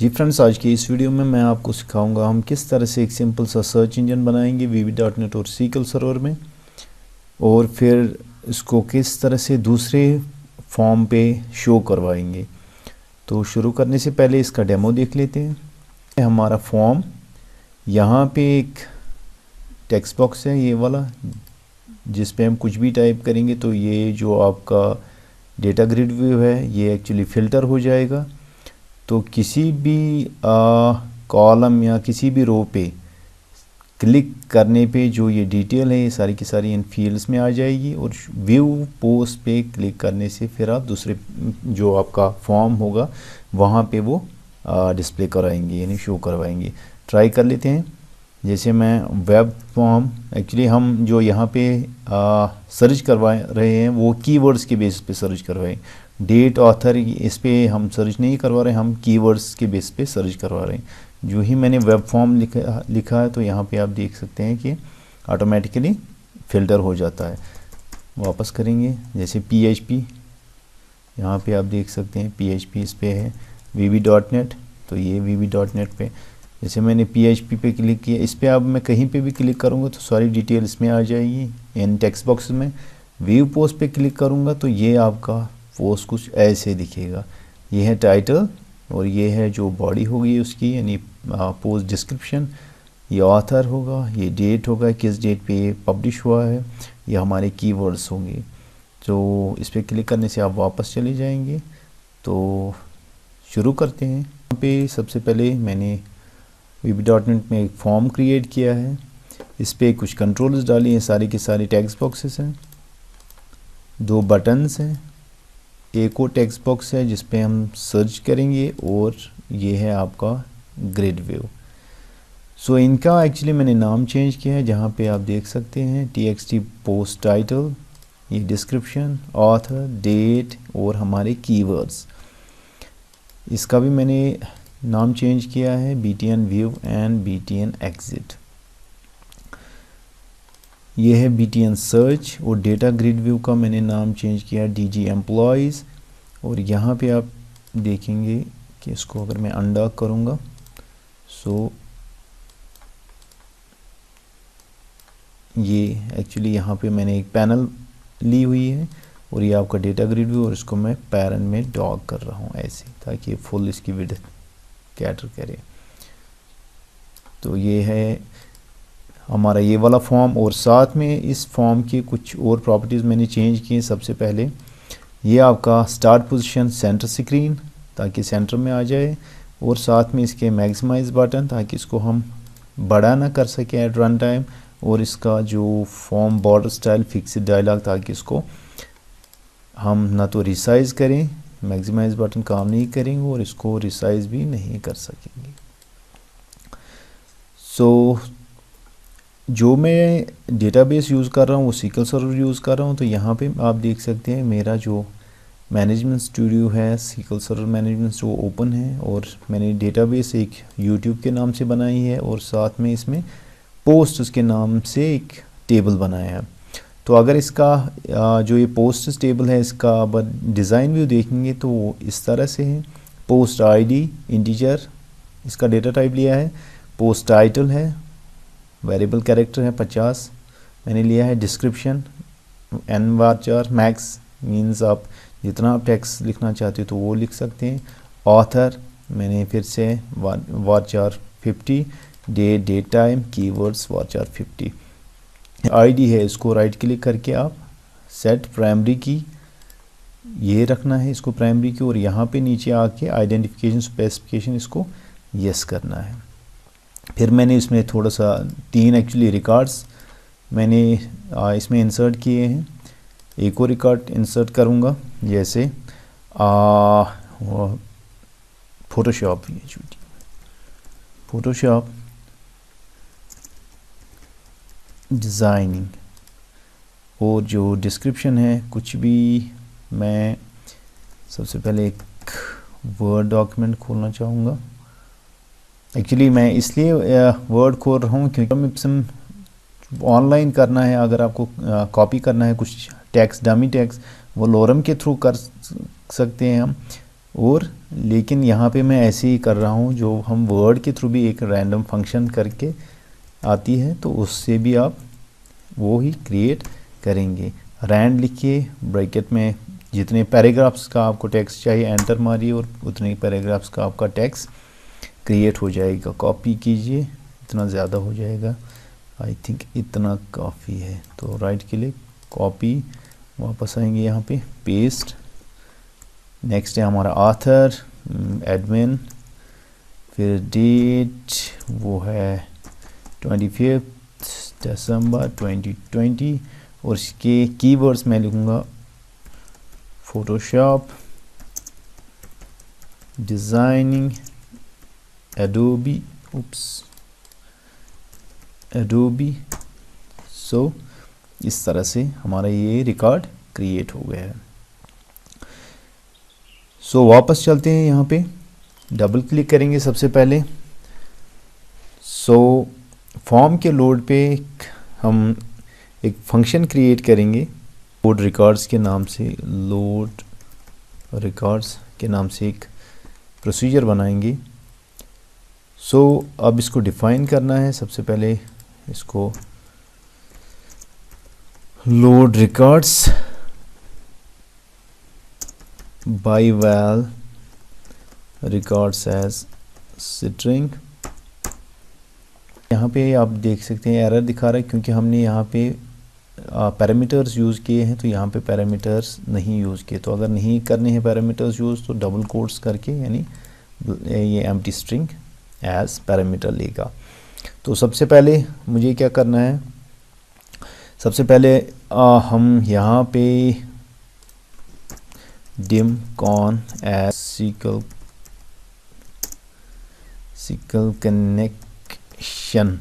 जी friends, आज की इस वीडियो में मैं आपको सिखाऊंगा हम किस तरह से एक सिंपल सा सर्च इंजन बनाएंगे VB.NET और SQL सर्वर में, और फिर इसको किस तरह से दूसरे फॉर्म पे शो करवाएंगे। तो शुरू करने से पहले इसका डेमो देख लेते हैं। हमारा फॉर्म, यहाँ पे एक टेक्स्ट बॉक्स है ये वाला, जिस पे हम कुछ भी टाइप करेंगे तो ये जो आपका डेटा ग्रिड व्यू है ये एक्चुअली फ़िल्टर हो जाएगा। तो किसी भी कॉलम या किसी भी रो पे क्लिक करने पे जो ये डिटेल है ये सारी की सारी इन फील्ड्स में आ जाएगी, और व्यू पोस्ट पे क्लिक करने से फिर आप दूसरे जो आपका फॉर्म होगा वहाँ पे वो डिस्प्ले कराएंगे, यानी शो करवाएंगे। ट्राई कर लेते हैं। जैसे मैं वेब फॉर्म, एक्चुअली हम जो यहाँ पे सर्च करवा रहे हैं वो कीवर्ड्स के बेस पे सर्च करवाएं। डेट, ऑथर, इस पे हम सर्च नहीं करवा रहे हैं, हम कीवर्ड्स के बेस पे सर्च करवा रहे हैं। जो ही मैंने वेब फॉर्म लिखा है तो यहाँ पे आप देख सकते हैं कि ऑटोमेटिकली फ़िल्टर हो जाता है। वापस करेंगे, जैसे PHP, यहाँ पे आप देख सकते हैं PHP इस पे है, VB.NET, तो ये VB.NET पे जैसे मैंने PHP पे क्लिक किया, इस पे अब मैं कहीं पे भी क्लिक करूँगा तो सारी डिटेल इसमें आ जाएगी इन टेक्स्ट बॉक्स में। व्यू पोस्ट पे क्लिक करूँगा तो ये आपका पोस्ट कुछ ऐसे दिखेगा। ये है टाइटल और ये है जो बॉडी होगी उसकी, यानी पोस्ट डिस्क्रिप्शन। ये ऑथर होगा, ये डेट होगा, किस डेट पे ये पब्लिश हुआ है, ये हमारे कीवर्ड्स होंगे। तो इस पर क्लिक करने से आप वापस चले जाएंगे। तो शुरू करते हैं। यहाँ पे सबसे पहले मैंने VB.NET में एक फॉर्म क्रिएट किया है, इस पे कुछ कंट्रोल्स डाली हैं, सारी के सारी टेक्स्ट बॉक्सेस हैं, 2 बटन्स हैं, एक और टेक्स्ट बॉक्स है जिस पे हम सर्च करेंगे, और ये है आपका ग्रिड व्यू। सो इनका एक्चुअली मैंने नाम चेंज किया है, जहाँ पे आप देख सकते हैं TXT पोस्ट टाइटल, ये डिस्क्रिप्शन, ऑथर, डेट और हमारे कीवर्ड्स। इसका भी मैंने नाम चेंज किया है BTN view and BTN exit. ये है BTN सर्च, और डेटा ग्रिड व्यू का मैंने नाम चेंज किया DG एम्प्लॉयज़। और यहाँ पे आप देखेंगे कि इसको अगर मैं अनडॉक करूँगा सो ये एक्चुअली यहाँ पे मैंने एक पैनल ली हुई है, और ये आपका डेटा ग्रिड व्यू, और इसको मैं पैरेंट में डॉग कर रहा हूँ ऐसे, ताकि फुल इसकी विड्थ कैटर करे। तो ये है हमारा ये वाला फॉर्म, और साथ में इस फॉर्म की कुछ और प्रॉपर्टीज़ मैंने चेंज की हैं। सबसे पहले ये आपका स्टार्ट पोजीशन सेंटर स्क्रीन, ताकि सेंटर में आ जाए, और साथ में इसके मैक्सिमाइज बटन, ताकि इसको हम बड़ा ना कर सकें एट रन टाइम, और इसका जो form border style fixed dialogue, ताकि इसको हम ना तो रिसाइज़ करें, मैक्सिमाइज बटन काम नहीं करेंगे, और इसको रिसाइज भी नहीं कर सकेंगे। सो जो मैं डेटाबेस यूज़ कर रहा हूँ वो SQL सर्वर यूज़ कर रहा हूँ। तो यहाँ पे आप देख सकते हैं मेरा जो मैनेजमेंट स्टूडियो है, SQL सर्वर मैनेजमेंट, वो ओपन है, और मैंने डेटाबेस एक YouTube के नाम से बनाई है, और साथ में इसमें पोस्ट उसके नाम से एक टेबल बनाया है। तो अगर इसका जो ये पोस्ट टेबल है, इसका अब डिज़ाइन व्यू देखेंगे तो वो इस तरह से है। पोस्ट ID इंटीजर, इसका डेटा टाइप लिया है। पोस्ट टाइटल है, वेरिएबल कैरेक्टर है 50 मैंने लिया है। डिस्क्रिप्शन n/4 मैक्स, मीन्स आप जितना आप टेक्स्ट लिखना चाहते हो तो वो लिख सकते हैं। ऑथर मैंने फिर से var 50, date time, keywords var 50। ID है, इसको राइट क्लिक करके आप सेट प्राइमरी की ये रखना है, इसको प्राइमरी की, और यहाँ पे नीचे आके आइडेंटिफिकेशन स्पेसिफिकेशन इसको यस करना है। फिर मैंने इसमें थोड़ा सा 3 एक्चुअली रिकॉर्ड्स मैंने इसमें इंसर्ट किए हैं। एक और रिकॉर्ड इंसर्ट करूँगा, जैसे फोटोशॉप, फोटोशॉप डिज़ाइनिंग, और जो डिस्क्रिप्शन है कुछ भी, मैं सबसे पहले एक वर्ड डॉक्यूमेंट खोलना चाहूँगा। एक्चुअली मैं इसलिए वर्ड खोल रहा हूँ क्योंकि ऑनलाइन करना है, अगर आपको कॉपी करना है कुछ टेक्स्ट, डमी टेक्स्ट, वो लोरम के थ्रू कर सकते हैं हम, और लेकिन यहाँ पे मैं ऐसे ही कर रहा हूँ, जो हम वर्ड के थ्रू भी एक रैंडम फंक्शन करके आती है तो उससे भी आप वो ही क्रिएट करेंगे। रैंड लिखिए, ब्रैकेट में जितने पैराग्राफ्स का आपको टेक्स्ट चाहिए एंटर मारिए और उतने ही पैराग्राफ्स का आपका टेक्स्ट क्रिएट हो जाएगा। कॉपी कीजिए, इतना ज़्यादा हो जाएगा, आई थिंक इतना काफ़ी है। तो राइट क्लिक, कॉपी, वापस आएंगे यहाँ पे, पेस्ट। नेक्स्ट है हमारा ऑथर, एडमिन, फिर डेट वो है 25 दिसंबर 2020 और इसके कीवर्ड्स मैं लिखूँगा फोटोशॉप, डिज़ाइनिंग, एडोबी, एडोबी। सो इस तरह से हमारा ये रिकॉर्ड क्रिएट हो गया है। सो वापस चलते हैं, यहाँ पे डबल क्लिक करेंगे सबसे पहले। सो फॉर्म के लोड पे हम एक फंक्शन क्रिएट करेंगे लोड रिकॉर्ड्स के नाम से, लोड रिकॉर्ड्स के नाम से एक प्रोसीजर बनाएंगे। सो अब इसको डिफाइन करना है। सबसे पहले इसको load records by val records as string. यहाँ पे आप देख सकते हैं एरर दिखा रहा है क्योंकि हमने यहाँ पे पैरामीटर्स यूज़ किए हैं, तो यहाँ पे पैरामीटर्स नहीं यूज़ किए। तो अगर नहीं करने हैं पैरामीटर्स यूज़ तो डबल कोट्स करके, यानी ये एम्प्टी स्ट्रिंग एज पैरामीटर लेगा। तो सबसे पहले मुझे क्या करना है, सबसे पहले हम यहाँ पे dim con as SQL connection.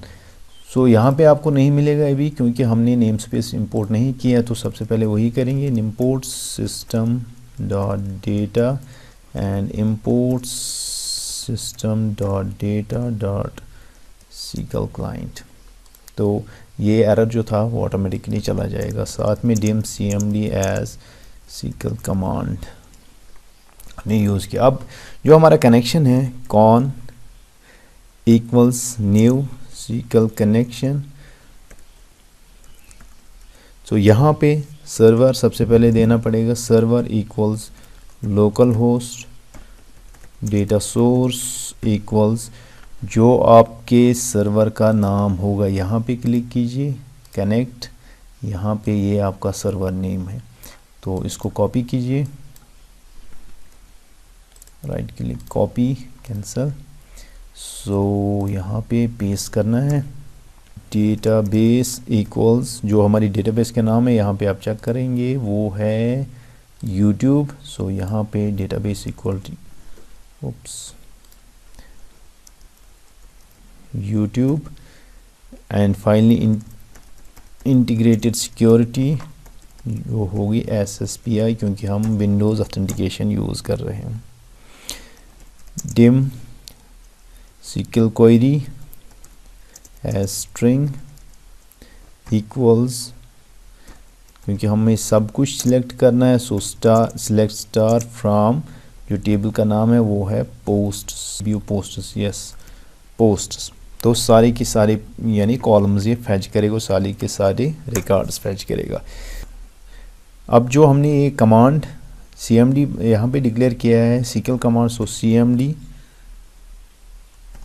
So यहाँ पे आपको नहीं मिलेगा अभी क्योंकि हमने नेम स्पेस इंपोर्ट नहीं किया। तो सबसे पहले वही करेंगे, import system dot data and import system dot data dot SQL client. तो ये एरर जो था वो ऑटोमेटिकली चला जाएगा। साथ में dim cmd as SQL command हमने यूज़ किया। अब जो हमारा कनेक्शन है con equals new SQL connection. तो यहाँ पे सर्वर सबसे पहले देना पड़ेगा, server equals local host data source equals जो आपके सर्वर का नाम होगा। यहाँ पे क्लिक कीजिए, कनेक्ट, यहाँ पे ये आपका सर्वर नेम है। तो इसको कॉपी कीजिए, राइट क्लिक, कॉपी, कैंसल। सो यहाँ पे पेस्ट करना है, डेटाबेस इक्वल्स जो हमारी डेटाबेस के नाम है, यहाँ पे आप चेक करेंगे वो है यूट्यूब। सो यहाँ पे database equal YouTube and finally integrated security जो होगी SSPI क्योंकि हम विंडोज़ ऑथेंटिकेशन यूज़ कर रहे हैं। dim SQL query as string equals क्योंकि हमें सब कुछ सिलेक्ट करना है। सो सिलेक्ट स्टार फ्रॉम जो टेबल का नाम है वो है posts, view posts, yes posts. तो सारे की सारी यानी कॉलम्स ये फैच करेगा, सारे के सारे रिकॉर्ड्स फैच करेगा। अब जो हमने ये कमांड cmd यहाँ पे डिक्लेयर किया है SQL कमांड, सो cmd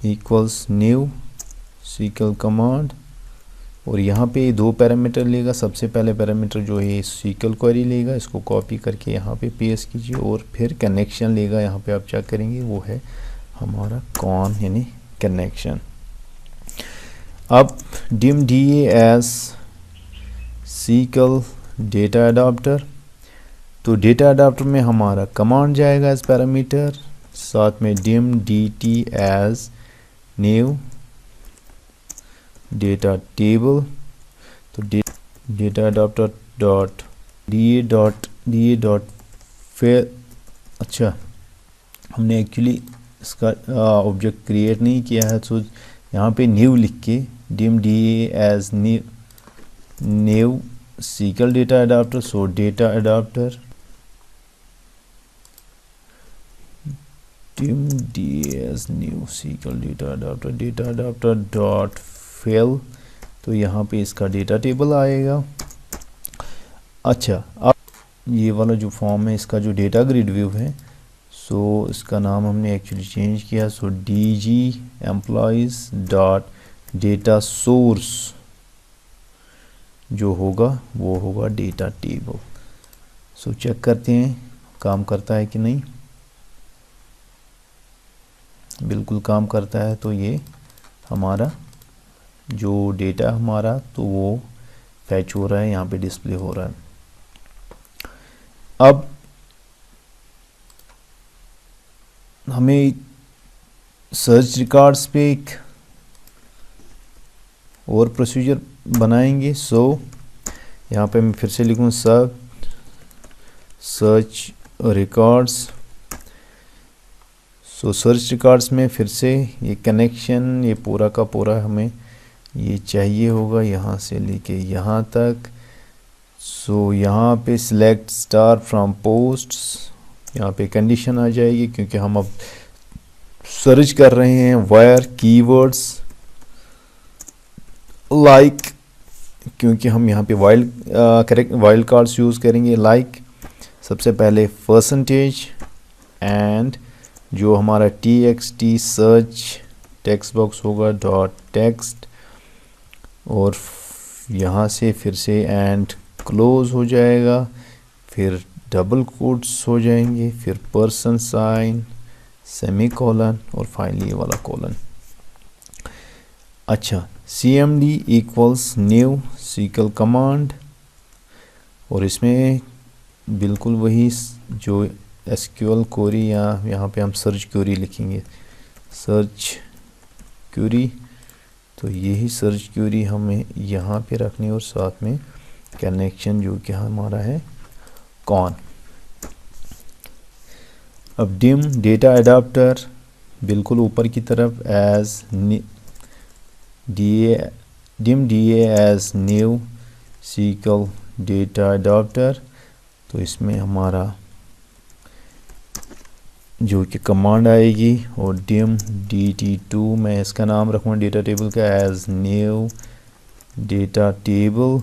equals new SQL command और यहाँ पे दो पैरामीटर लेगा। सबसे पहले पैरामीटर जो है SQL क्वेरी लेगा, इसको कॉपी करके यहाँ पे पेस्ट कीजिए और फिर कनेक्शन लेगा। यहाँ पे आप चेक करेंगे वो है हमारा कॉन यानी कनेक्शन। अब dim da as SQL data adapter, तो डेटा अडाप्टर में हमारा कमांड जाएगा एज पैरामीटर, साथ में dim dt as new data table. तो data adapter dot D dot फिर अच्छा हमने एक्चुअली इसका ऑब्जेक्ट क्रिएट नहीं किया है। तो यहाँ पे न्यू लिख के dim da as new SQL data adapter. So data adapter dim das new SQL data adapter dot fill, तो यहाँ पे इसका डेटा टेबल आएगा। अच्छा, अब ये वाला जो फॉर्म है इसका जो डेटा ग्रिड व्यू है, सो इसका नाम हमने एक्चुअली चेंज किया। सो DG employees dot data source जो होगा वो होगा डेटा टेबल। सो चेक करते हैं काम करता है कि नहीं। बिल्कुल काम करता है। तो ये हमारा जो डेटा हमारा तो वो फैच हो रहा है, यहाँ पे डिस्प्ले हो रहा है। अब हमें सर्च रिकॉर्ड्स पे एक और प्रोसीजर बनाएंगे। सो यहाँ पे मैं फिर से लिखूँ सर्च रिकॉर्ड्स। सो सर्च रिकॉर्ड्स में फिर से ये कनेक्शन ये पूरा का पूरा हमें ये चाहिए होगा यहाँ से लेके यहाँ तक। सो यहाँ पे सिलेक्ट स्टार फ्रॉम पोस्ट्स, यहाँ पे कंडीशन आ जाएगी क्योंकि हम अब सर्च कर रहे हैं वायर कीवर्ड्स लाइक, क्योंकि हम यहाँ पे वाइल्ड कार्ड्स यूज़ करेंगे। लाइक सबसे पहले परसेंटेज एंड जो हमारा TXT सर्च टेक्स्ट बॉक्स होगा डॉट टेक्स्ट, और यहाँ से फिर से एंड क्लोज हो जाएगा, फिर डबल कोट्स हो जाएंगे, फिर परसेंट साइन सेमी कॉलन और फाइनली ये वाला कॉलन। अच्छा, CMD equals new SQL command, और इसमें बिल्कुल वही जो SQL क्वेरी या यहाँ पे हम सर्च क्वेरी लिखेंगे, सर्च क्वेरी। तो यही सर्च क्वेरी हमें यहाँ पे रखनी और साथ में कनेक्शन जो कि हमारा है कौन। अब डिम डेटा अडाप्टर बिल्कुल ऊपर की तरफ as dim DA as new SQL data adapter. तो इसमें हमारा जो कि कमांड आएगी और डिम DT2 मैं इसका नाम रखूँगा डेटा टेबल का as new data table.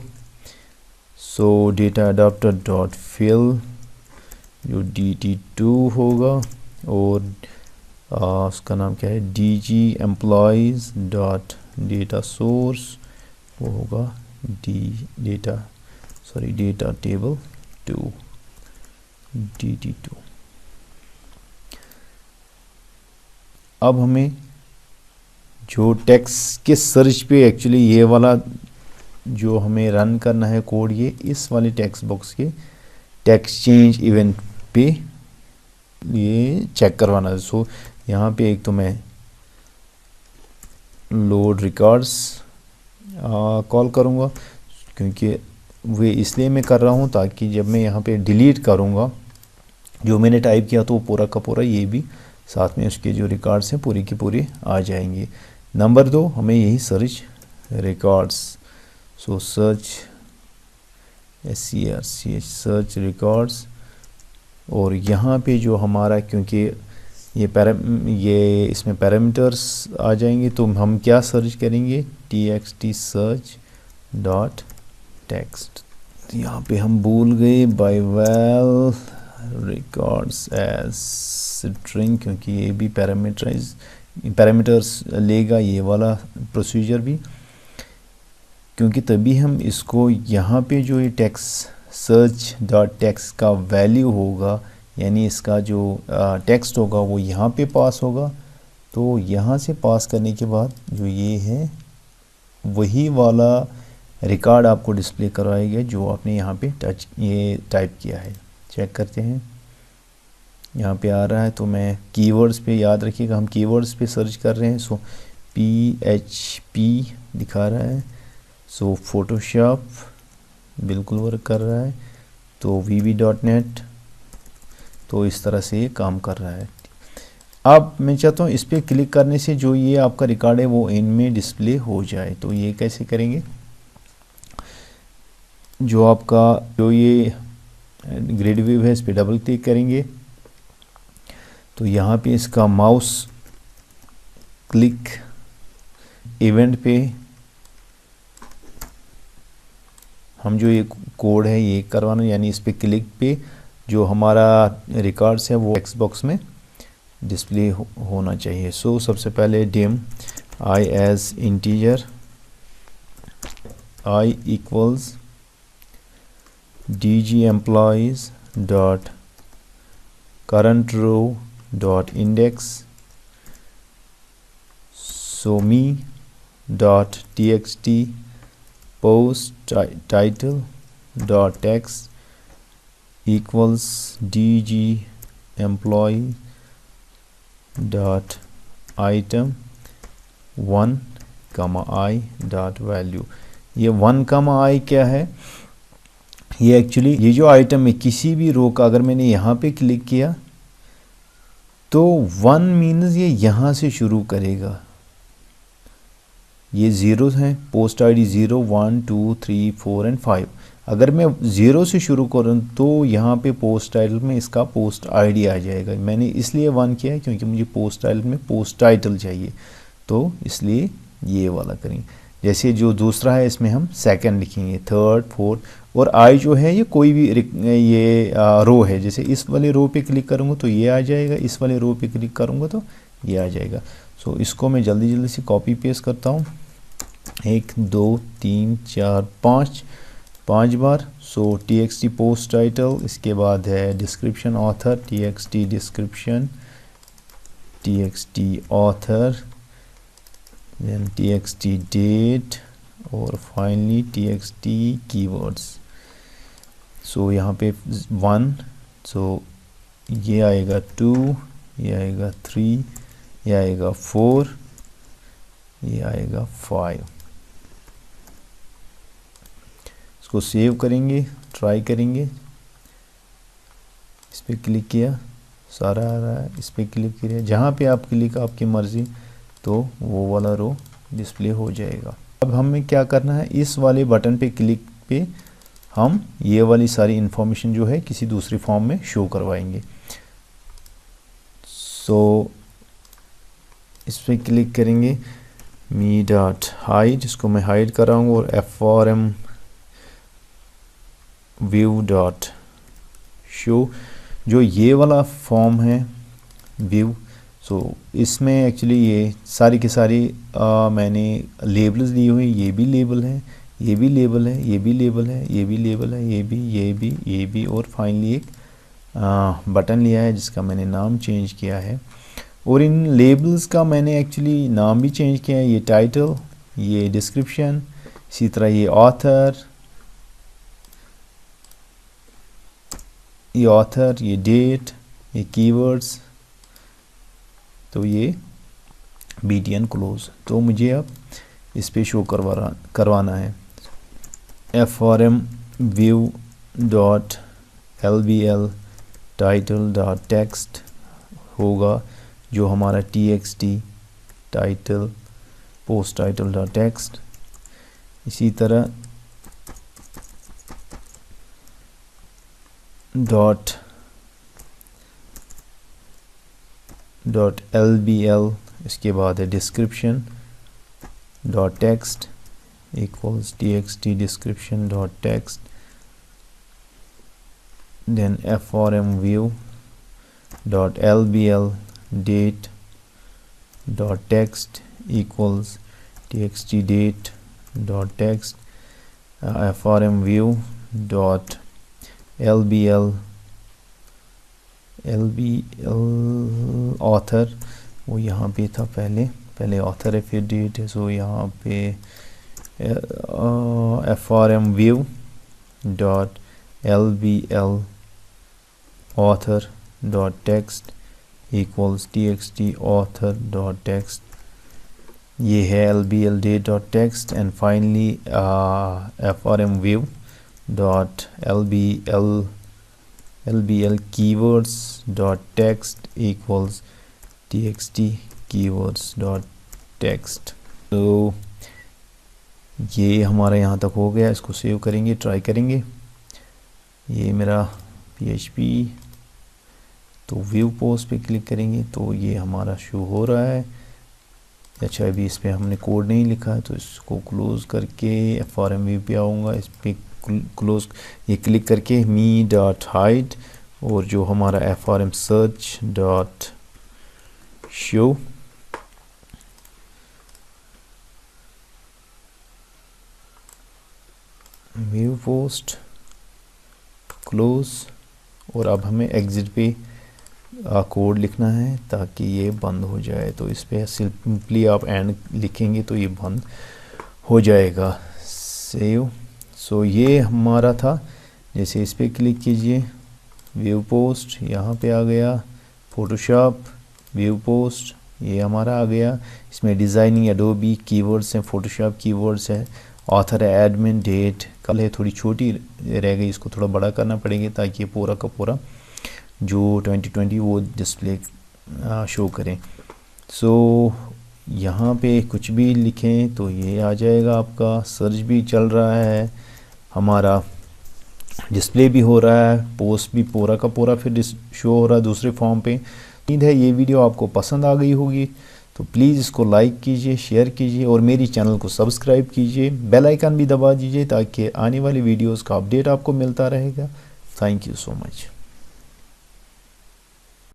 So data adapter dot fill जो DT2 होगा, और उसका नाम क्या है DG employees dot data source, वो होगा डेटा टेबल 2 DT2। अब हमें जो टेक्स्ट के सर्च पे एक्चुअली ये वाला जो हमें रन करना है कोड, ये इस वाले टेक्स्ट बॉक्स के टेक्स्ट चेंज इवेंट पे ये चेक करवाना है। सो यहाँ पे एक तो मैं लोड रिकॉर्ड्स कॉल करूँगा, क्योंकि वे इसलिए मैं कर रहा हूँ ताकि जब मैं यहाँ पे डिलीट करूँगा जो मैंने टाइप किया तो वो पूरा का पूरा ये भी साथ में उसके जो रिकॉर्ड्स हैं पूरी की पूरी आ जाएंगे। नंबर 2 हमें यही सर्च रिकॉर्ड्स, सो सर्च SCRCH सर्च रिकॉर्ड्स, और यहाँ पे जो हमारा क्योंकि ये इसमें पैरामीटर्स आ जाएंगे तो हम क्या सर्च करेंगे TXT सर्च डॉट टेक्स्ट। तो यहाँ पे हम भूल गए by val records as string, क्योंकि ये भी पैरामीटर्स लेगा ये वाला प्रोसीजर भी, क्योंकि तभी हम इसको यहाँ पे जो ये टेक्स्ट सर्च डॉट टेक्स्ट का वैल्यू होगा यानी इसका जो टेक्स्ट होगा वो यहाँ पे पास होगा। तो यहाँ से पास करने के बाद जो ये है वही वाला रिकॉर्ड आपको डिस्प्ले करवाएगा जो आपने यहाँ पे ये टाइप किया है। चेक करते हैं, यहाँ पे आ रहा है। तो मैं कीवर्ड्स पे याद रखिएगा हम कीवर्ड्स पे सर्च कर रहे हैं। सो PHP दिखा रहा है, सो फोटोशॉप बिल्कुल वर्क कर रहा है, तो VB.net, तो इस तरह से ये काम कर रहा है। अब मैं चाहता हूँ इस पर क्लिक करने से जो ये आपका रिकॉर्ड है वो इनमें डिस्प्ले हो जाए। तो ये कैसे करेंगे, जो आपका जो ये ग्रिड व्यू है इस पर डबल क्लिक करेंगे। तो यहाँ पे इसका माउस क्लिक इवेंट पे हम जो ये कोड है ये करवाना, यानी इस पे क्लिक पे जो हमारा रिकॉर्ड्स है वो टेक्स्ट बॉक्स में डिस्प्ले होना चाहिए। सो सबसे पहले dim I as integer I equals dg employees dot current row dot index so me dot txt post title dot text equals dg employee dot item 1 comma I dot value। ये 1 comma I क्या है? ये actually ये जो item है किसी भी रो का अगर मैंने यहाँ पे क्लिक किया तो 1 मीन्स ये यहाँ से शुरू करेगा। ये ज़ीरो हैं, पोस्ट आईडी 0 1 2 3 4 एंड 5। अगर मैं 0 से शुरू करूँ तो यहाँ पे पोस्ट टाइटल में इसका पोस्ट आईडी आ जाएगा। मैंने इसलिए 1 किया है क्योंकि मुझे पोस्ट टाइटल में पोस्ट टाइटल चाहिए, तो इसलिए ये वाला करेंगे। जैसे जो दूसरा है इसमें हम सेकंड लिखेंगे, थर्ड फोर्थ, और आई जो है ये कोई भी ये रो है। जैसे इस वाले रो पे क्लिक करूँगा तो ये आ जाएगा, इस वाले रो पे क्लिक करूँगा तो ये आ जाएगा। सो इसको मैं जल्दी से कॉपी पेस्ट करता हूँ, 1 2 3 4 5 बार। सो txt पोस्ट टाइटल, इसके बाद है description author, txt description, txt author, then txt date और फाइनली txt keywords। सो यहाँ पे 1, सो ये आएगा 2, ये आएगा 3, ये आएगा 4, ये आएगा 5। इसको सेव करेंगे, ट्राई करेंगे। इस पर क्लिक किया, सारा आ रहा है, इस पर क्लिक किया, जहाँ पे आप क्लिक आपकी मर्ज़ी तो वो वाला रो डिस्प्ले हो जाएगा। अब हमें क्या करना है, इस वाले बटन पे क्लिक पे हम ये वाली सारी इंफॉर्मेशन जो है किसी दूसरी फॉर्म में शो करवाएंगे। सो इस पर क्लिक करेंगे, मी डॉट हाइड, इसको मैं हाइड कराऊंगा, और FRM व्यू डॉट शो, जो ये वाला फॉर्म है व्यू। सो इसमें एक्चुअली ये सारी की सारी मैंने लेबल्स दी हुई, ये भी लेबल है, ये भी लेबल है, ये भी लेबल है, ये भी लेबल है, ये भी और फाइनली एक बटन लिया है जिसका मैंने नाम चेंज किया है। और इन लेबल्स का मैंने एक्चुअली नाम भी चेंज किया है, ये टाइटल, ये डिस्क्रिप्शन, इसी तरह ये ऑथर, ये डेट, ये कीवर्ड्स, तो ये BTN क्लोज। तो मुझे अब इस पे शो करवाना है। FRM view dot LBL title dot text होगा जो हमारा txt title post title dot text. इसी तरह डॉट LBL, इसके बाद है description dot text equals txt description dot text, then FRM view dot LBL date dot text equals txt date dot text, FRM view dot LBL author, वो यहाँ पे था पहले ऑथर है फिर डेट है। सो यहाँ पे FRM view dot LBL author dot text equals txt author dot text, ये है LBL date dot text, and finally FRM view dot LBL keywords dot text equals txt keywords dot text। तो ये हमारा यहाँ तक हो गया, इसको सेव करेंगे, ट्राई करेंगे। ये मेरा PHP तो व्यू पोस्ट पे क्लिक करेंगे तो ये हमारा शो हो रहा है। अच्छा, अभी इस पर हमने कोड नहीं लिखा है तो इसको क्लोज़ करके FRM पे आऊँगा। इस पर क्लोज ये क्लिक करके me.hide और जो हमारा FRM search dot show view post close, और अब हमें एग्जिट पे कोड लिखना है ताकि ये बंद हो जाए। तो इस पे सिंपली आप एंड लिखेंगे तो ये बंद हो जाएगा। सेव। सो ये हमारा था। जैसे इस पे क्लिक कीजिए, व्यू पोस्ट यहाँ पे आ गया, फोटोशॉप व्यू पोस्ट ये हमारा आ गया। इसमें डिज़ाइनिंग एडोबी कीवर्ड्स हैं, फोटोशॉप कीवर्ड्स है, ऑथर है, एडमिन, डेट कल है, थोड़ी छोटी रह गई, इसको थोड़ा बड़ा करना पड़ेगा ताकि ये पूरा का पूरा जो 2020 वो डिस्प्ले शो करें। सो यहाँ पे कुछ भी लिखें तो ये आ जाएगा आपका। सर्च भी चल रहा है, हमारा डिस्प्ले भी हो रहा है, पोस्ट भी पूरा का पूरा फिर शो हो रहा है दूसरे फॉर्म पे। उम्मीद है ये वीडियो आपको पसंद आ गई होगी, तो प्लीज़ इसको लाइक कीजिए, शेयर कीजिए और मेरी चैनल को सब्सक्राइब कीजिए। बेल आइकन भी दबा दीजिए ताकि आने वाली वीडियोस का अपडेट आपको मिलता रहेगा। Thank you so much.